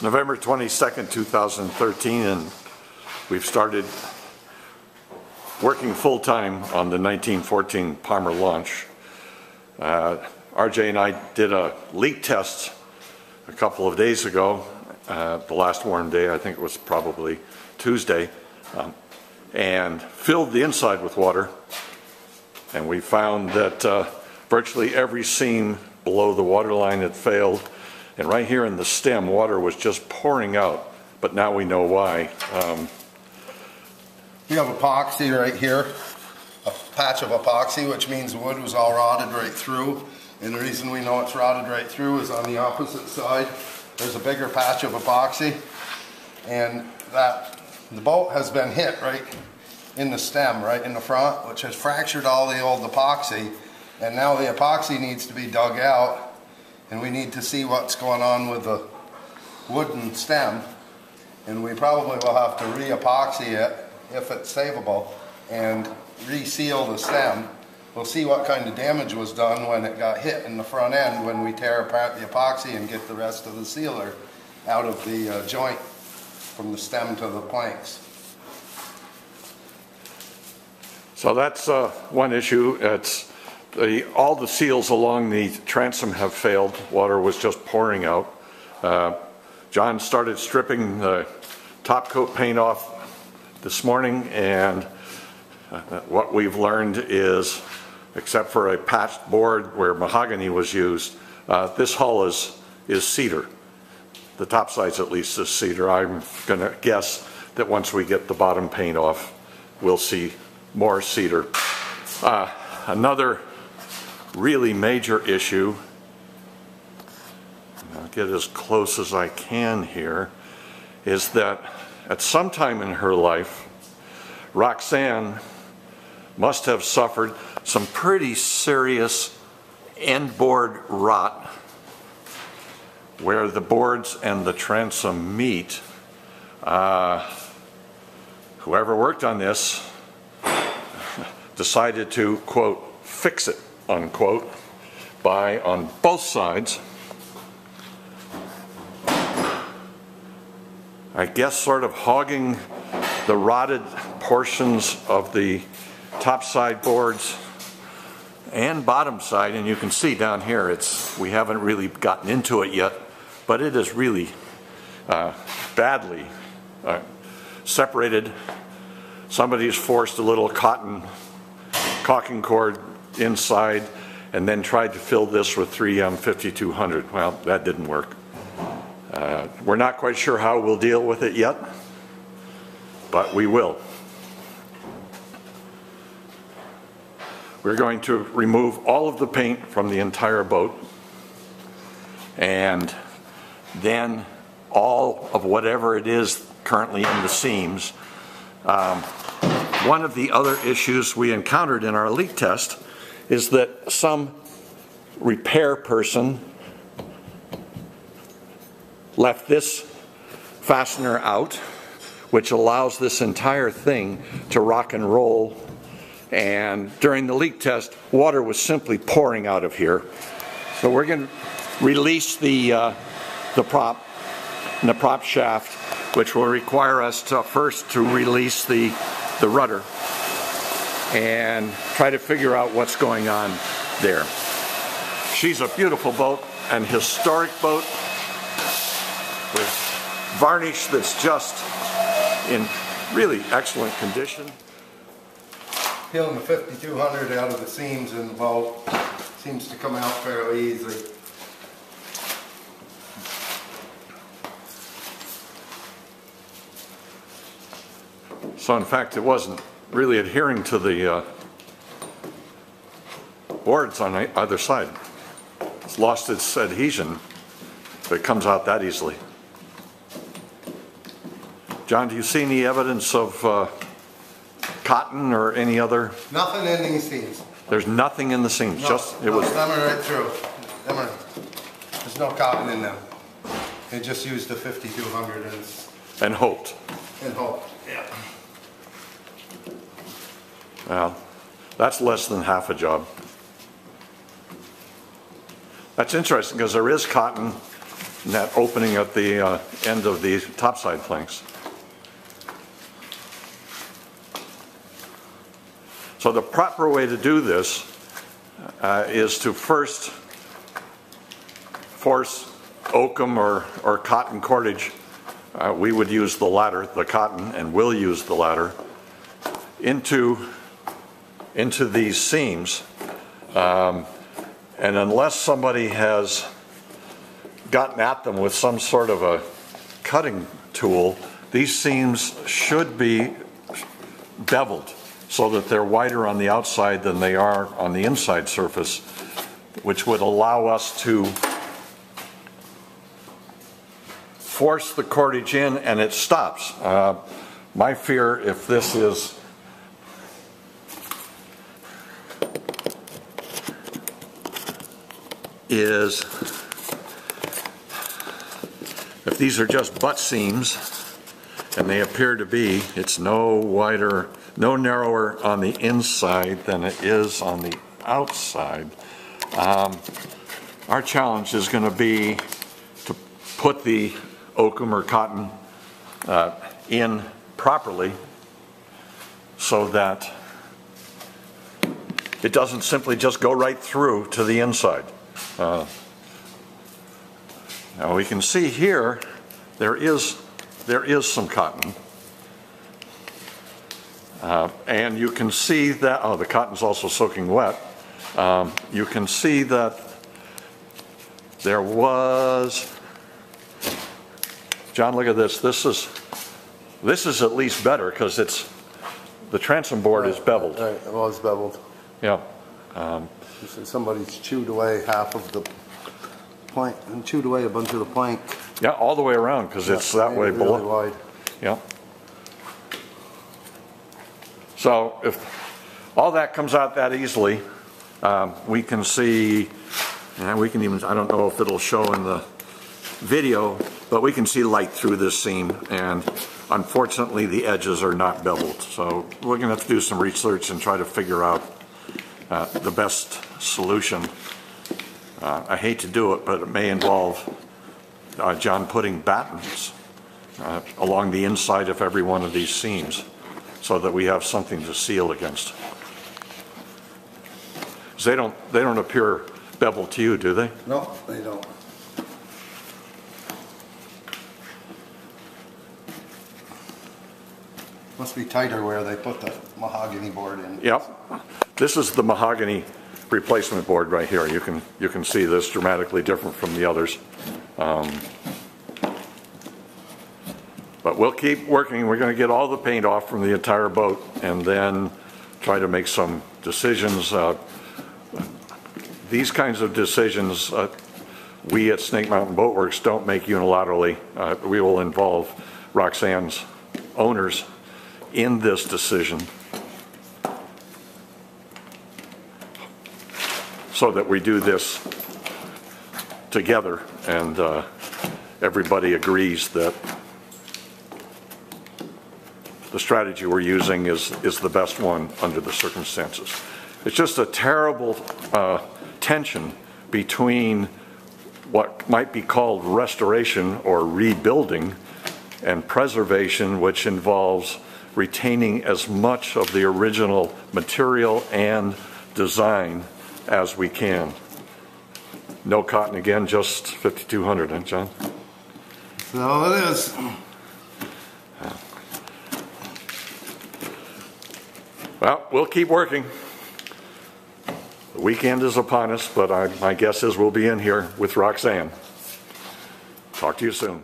It's November 22nd, 2013, and we've started working full-time on the 1914 Palmer launch. RJ and I did a leak test a couple of days ago, the last warm day, I think it was probably Tuesday, and filled the inside with water. And we found that virtually every seam below the waterline had failed. And right here in the stem, water was just pouring out, but now we know why. We have epoxy right here, a patch of epoxy, which means the wood was all rotted right through. And the reason we know it's rotted right through is on the opposite side, there's a bigger patch of epoxy. And that the boat has been hit right in the stem, right in the front, which has fractured all the old epoxy. And now the epoxy needs to be dug out. And we need to see what's going on with the wooden stem. And we probably will have to re-epoxy it, if it's savable, and reseal the stem. We'll see what kind of damage was done when it got hit in the front end when we tear apart the epoxy and get the rest of the sealer out of the joint from the stem to the planks. So that's one issue. It's all the seals along the transom have failed. Water was just pouring out. John started stripping the top coat paint off this morning, and what we've learned is, except for a patched board where mahogany was used, this hull is cedar. The top sides at least is cedar. I'm going to guess that once we get the bottom paint off, we'll see more cedar. Another really major issue, I'll get as close as I can here, is that at some time in her life, Roxanne must have suffered some pretty serious end board rot where the boards and the transom meet. Whoever worked on this decided to, quote, fix it, unquote, by, on both sides, I guess sort of hogging the rotted portions of the top side boards and bottom side, and you can see down here, we haven't really gotten into it yet, but it is really badly separated. Somebody's forced a little cotton caulking cord inside and then tried to fill this with 3M 5200. Well, that didn't work. We're not quite sure how we'll deal with it yet, but we will. We're going to remove all of the paint from the entire boat, and then all of whatever it is currently in the seams. One of the other issues we encountered in our leak test is that some repair person left this fastener out, which allows this entire thing to rock and roll. And during the leak test, water was simply pouring out of here. So we're going to release the prop shaft, which will require us to first to release the rudder and try to figure out what's going on there. She's a beautiful boat, an historic boat with varnish that's just in really excellent condition. Peeling the 5200 out of the seams in the boat seems to come out fairly easily. So in fact, it wasn't really adhering to the boards on either side. It's lost its adhesion, but it comes out that easily. John, do you see any evidence of cotton or any other? Nothing in these seams. There's nothing in the seams. No, just it no, was. them are right through. There's no cotton in them. They just used the 5200 and hoped. And hoped. Yeah. Well, that's less than half a job. That's interesting because there is cotton and that opening at the end of the topside planks. So the proper way to do this is to first force oakum or cotton cordage. We would use the latter, the cotton, and will use the latter, into these seams. And unless somebody has gotten at them with some sort of a cutting tool, these seams should be beveled so that they're wider on the outside than they are on the inside surface, which would allow us to force the cordage in and it stops. My fear, if this is if these are just butt seams, and they appear to be, it's no wider, no narrower on the inside than it is on the outside. Our challenge is going to be to put the oakum or cotton in properly so that it doesn't simply just go right through to the inside. Now we can see here there is some cotton, and you can see that the cotton's also soaking wet. You can see that there was, John, look at this. This is at least better because it's the transom board is beveled. Right, it was beveled. Yeah. Somebody's chewed away half of the plank and chewed away a bunch of the plank. Yeah, all the way around because it's that way below. Really wide. Yeah. So if all that comes out that easily, we can see, and we can even, I don't know if it'll show in the video, but we can see light through this seam, and unfortunately the edges are not beveled. So we're going to have to do some research and try to figure out the best solution. I hate to do it, but it may involve John putting battens along the inside of every one of these seams so that we have something to seal against. 'Cause they don't appear beveled to you, do they? No, they don't. Must be tighter where they put the mahogany board in. Yep. This is the mahogany replacement board right here. You can see this dramatically different from the others. But we'll keep working. We're going to get all the paint off from the entire boat and then try to make some decisions. These kinds of decisions we at Snake Mountain Boatworks don't make unilaterally. We will involve Roxanne's owners in this decision so that we do this together and everybody agrees that the strategy we're using is the best one under the circumstances. It's just a terrible tension between what might be called restoration or rebuilding and preservation, which involves retaining as much of the original material and design as we can. No cotton again, just 5,200, huh, John? So it is. Well, we'll keep working. The weekend is upon us, but my guess is we'll be in here with Roxanne. Talk to you soon.